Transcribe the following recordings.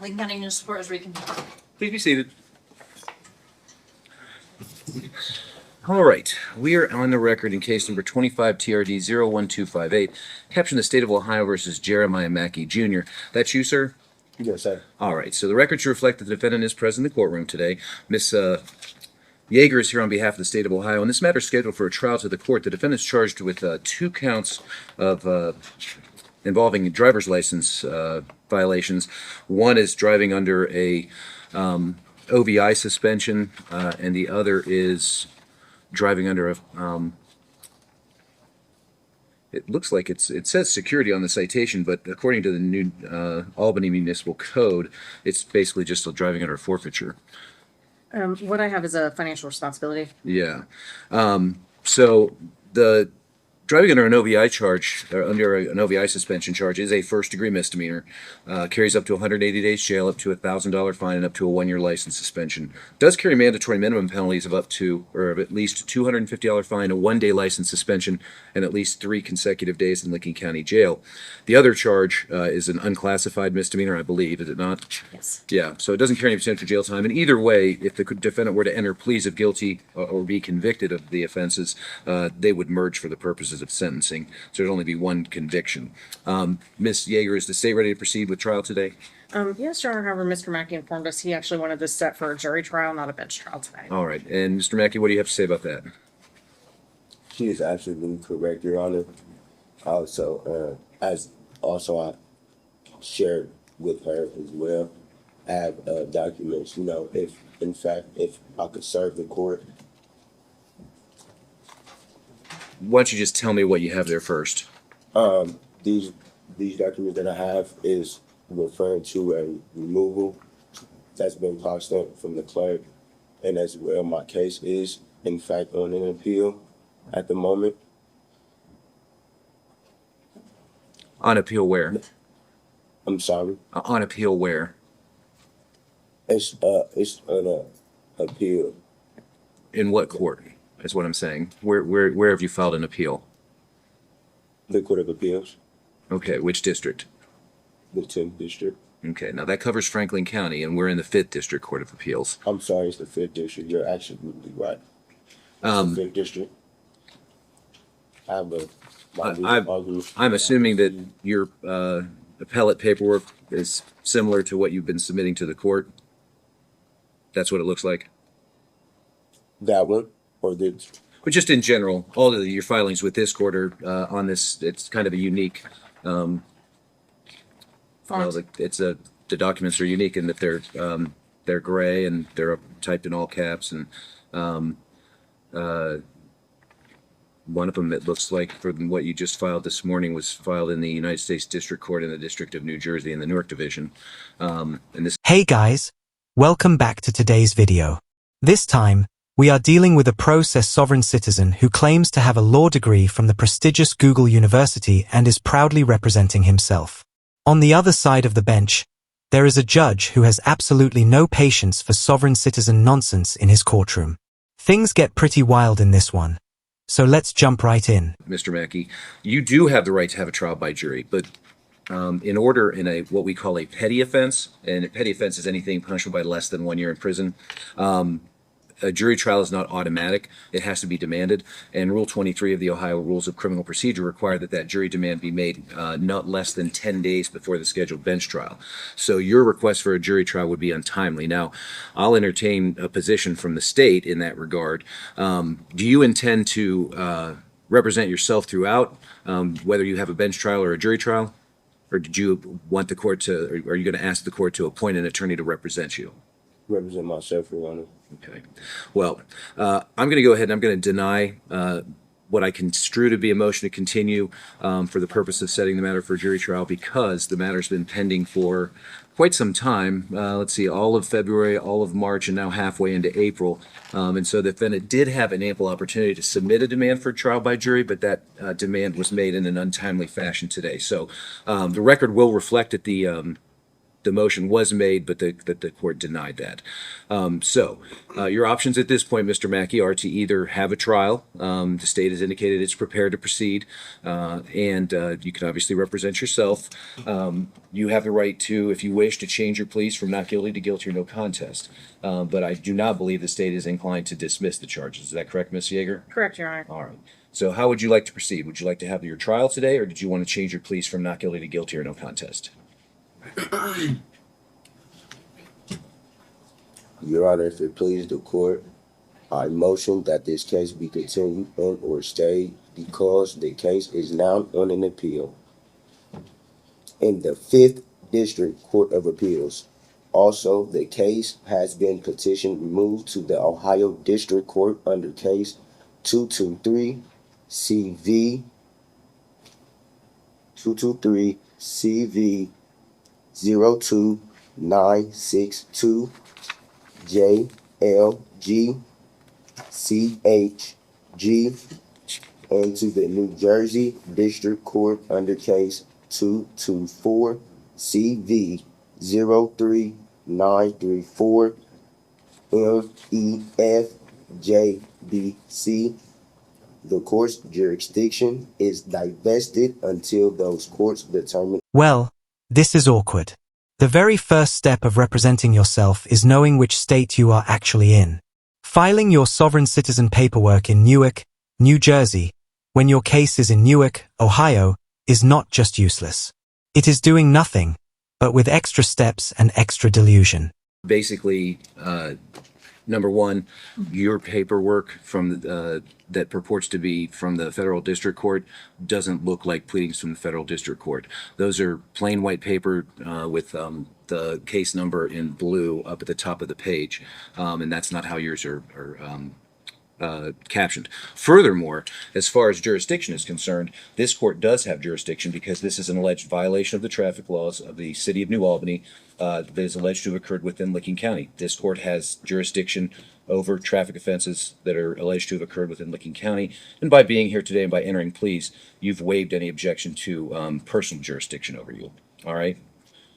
Lincoln County Municipal Court is reconvened. Please be seated. All right, we are on the record in case number 25 TRD 01258, captioned the State of Ohio versus Jeremiah Mackey Jr. That's you, sir? Yes, sir. All right, so the record should reflect that the defendant is present in the courtroom today. Miss Yeager is here on behalf of the State of Ohio, and this matter is scheduled for a trial to the court. The defendant is charged with 2 counts of involving driver's license violations. One is driving under a OVI suspension, and the other is driving under a it looks like it says security on the citation, but according to the new Albany Municipal Code, it's basically just driving under a forfeiture. What I have is a financial responsibility. Yeah. So the driving under an OVI charge, or under an OVI suspension charge, is a first-degree misdemeanor. Carries up to 180 days jail, up to a $1,000 fine, and up to a 1-year license suspension. Does carry mandatory minimum penalties of up to, or of at least a $250 fine, a 1-day license suspension, and at least 3 consecutive days in Lincoln County Jail. The other charge is an unclassified misdemeanor, I believe, is it not? Yes. Yeah, so it doesn't carry any potential jail time. And either way, if the defendant were to enter pleas of guilty or be convicted of the offenses, they would merge for the purposes of sentencing. So there'd only be one conviction. Ms. Yeager, is the state ready to proceed with trial today? Yes, Your Honor. However, Mr. Mackey informed us he actually wanted this set for a jury trial, not a bench trial today. All right. And Mr. Mackey, what do you have to say about that? She is absolutely correct, Your Honor. Also, I shared with her as well. I have documents, if in fact, if I could serve the court. Why don't you just tell me what you have there first? These documents that I have is referring to a removal that's been passed up from the clerk, and as well, my case is in fact on an appeal at the moment. On appeal where? I'm sorry. On appeal where? It's an appeal. In what court? That's what I'm saying. Where have you filed an appeal? The Court of Appeals, Okay, which district? the 10th District. Okay, now that covers Franklin County, and we're in the 5th District Court of Appeals. I'm sorry, it's the 5th District. You're absolutely right. It's the 5th District. I have I'm assuming that your appellate paperwork is similar to what you've been submitting to the court. That's what it looks like. that one, or this. But just in general, all of your filings with this court are on this. It's kind of a unique. Font. The documents are unique in that they're gray and they're typed in all caps, and one of them, it looks like, from what you just filed this morning, was filed in the United States District Court in the District of New Jersey in the Newark Division. And this. Hey guys, welcome back to today's video. This time, we are dealing with a pro-se sovereign citizen who claims to have a law degree from the prestigious Google University and is proudly representing himself. On the other side of the bench, there is a judge who has absolutely no patience for sovereign citizen nonsense in his courtroom. Things get pretty wild in this one. So let's jump right in. Mr. Mackey, you do have the right to have a trial by jury, but in order, in a what we call a petty offense, and a petty offense is anything punishable by less than 1 year in prison, a jury trial is not automatic. It has to be demanded, and Rule 23 of the Ohio Rules of Criminal Procedure require that jury demand be made not less than 10 days before the scheduled bench trial. So your request for a jury trial would be untimely. Now, I'll entertain a position from the state in that regard. Do you intend to represent yourself throughout, whether you have a bench trial or a jury trial? Or did you want the court to, or are you going to ask the court to appoint an attorney to represent you? Represent myself, Your Honor. Okay. Well, I'm going to go ahead and I'm going to deny what I construe to be a motion to continue for the purpose of setting the matter for a jury trial, because the matter's been pending for quite some time. Let's see, all of February, all of March, and now halfway into April. And so the defendant did have an ample opportunity to submit a demand for trial by jury, but that demand was made in an untimely fashion today. So the record will reflect that the the motion was made, but that the court denied that. Your options at this point, Mr. Mackey, are to either have a trial. The state has indicated it's prepared to proceed, and you can obviously represent yourself. You have the right to, if you wish, to change your pleas from not guilty to guilty or no contest. But I do not believe the state is inclined to dismiss the charges. Is that correct, Ms. Yeager? Correct, Your Honor. All right. So how would you like to proceed? Would you like to have your trial today, or did you want to change your pleas from not guilty to guilty or no contest? Your Honor, if it pleases the court, I motion that this case be continued and or stayed because the case is now on an appeal in the 5th District Court of Appeals. Also, the case has been petitioned removed to the Ohio District Court under case 223 CV 02962 JLG CHG and to the New Jersey District Court under case 224 CV 03934 MEFJBC. The court's jurisdiction is divested until those courts determine. Well, this is awkward. The very first step of representing yourself is knowing which state you are actually in. Filing your sovereign citizen paperwork in Newark, New Jersey, when your case is in Newark, Ohio, is not just useless. It is doing nothing, but with extra steps and extra delusion. Basically, number one, your paperwork from that purports to be from the federal district court doesn't look like pleadings from the federal district court. Those are plain white paper with the case number in blue up at the top of the page, and that's not how yours are captioned. Furthermore, as far as jurisdiction is concerned, this court does have jurisdiction because this is an alleged violation of the traffic laws of the city of New Albany that is alleged to have occurred within Licking County. This court has jurisdiction over traffic offenses that are alleged to have occurred within Licking County. And by being here today and by entering pleas, you've waived any objection to personal jurisdiction over you. All right?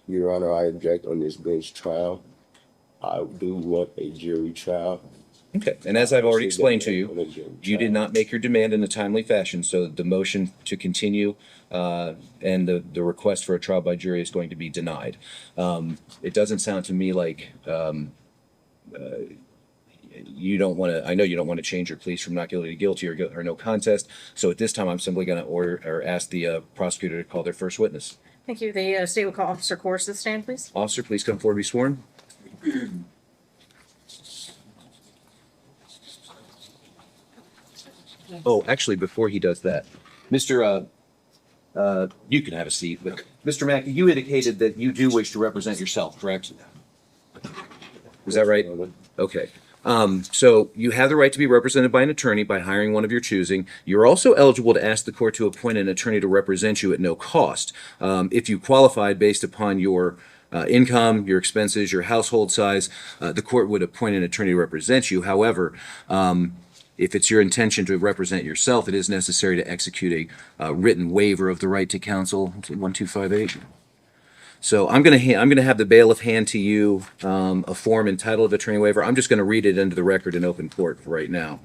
Your Honor, I object on this bench trial. I do want a jury trial. Okay, and as I've already explained to you, you did not make your demand in a timely fashion, so the motion to continue and the request for a trial by jury is going to be denied. It doesn't sound to me like you don't want to, I know you don't want to change your pleas from not guilty to guilty or no contest, so at this time I'm simply going to order or ask the prosecutor to call their first witness. Thank you. The state will call Officer Kors to the stand, please. Officer, please come forward and be sworn. Oh, actually, before he does that, Mr. You can have a seat, but Mr. Mackey, you indicated that you do wish to represent yourself, correct? Is that right? Okay. So you have the right to be represented by an attorney by hiring one of your choosing. You're also eligible to ask the court to appoint an attorney to represent you at no cost. If you qualified based upon your income, your expenses, your household size, the court would appoint an attorney to represent you. However, if it's your intention to represent yourself, it is necessary to execute a written waiver of the right to counsel. 1258. So I'm going to have the bailiff hand to you a form entitled Attorney Waiver. I'm just going to read it into the record in open court right now.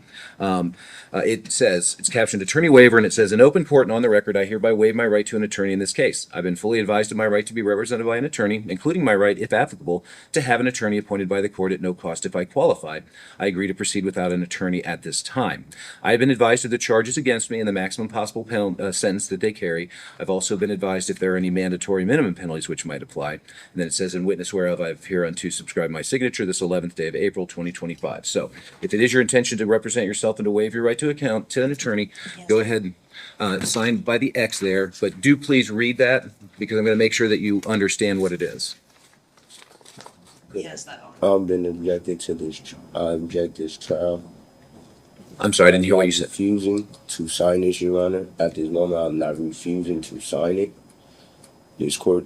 It says, it's captioned Attorney Waiver, and it says, in open court and on the record, I hereby waive my right to an attorney in this case. I've been fully advised of my right to be represented by an attorney, including my right, if applicable, to have an attorney appointed by the court at no cost if I qualify. I agree to proceed without an attorney at this time. I have been advised of the charges against me and the maximum possible sentence that they carry. I've also been advised if there are any mandatory minimum penalties which might apply. And then it says, in witness whereof I have hereunto subscribed my signature this 11th day of April 2025. So if it is your intention to represent yourself and to waive your right to account to an attorney, go ahead and sign by the X there, but do please read that because I'm going to make sure that you understand what it is. Yes, that I've been objected to this. I object this trial. I'm sorry, I didn't hear what you said. Refusing to sign this, Your Honor. At this moment, I'm not refusing to sign it. This court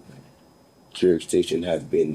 jurisdiction has been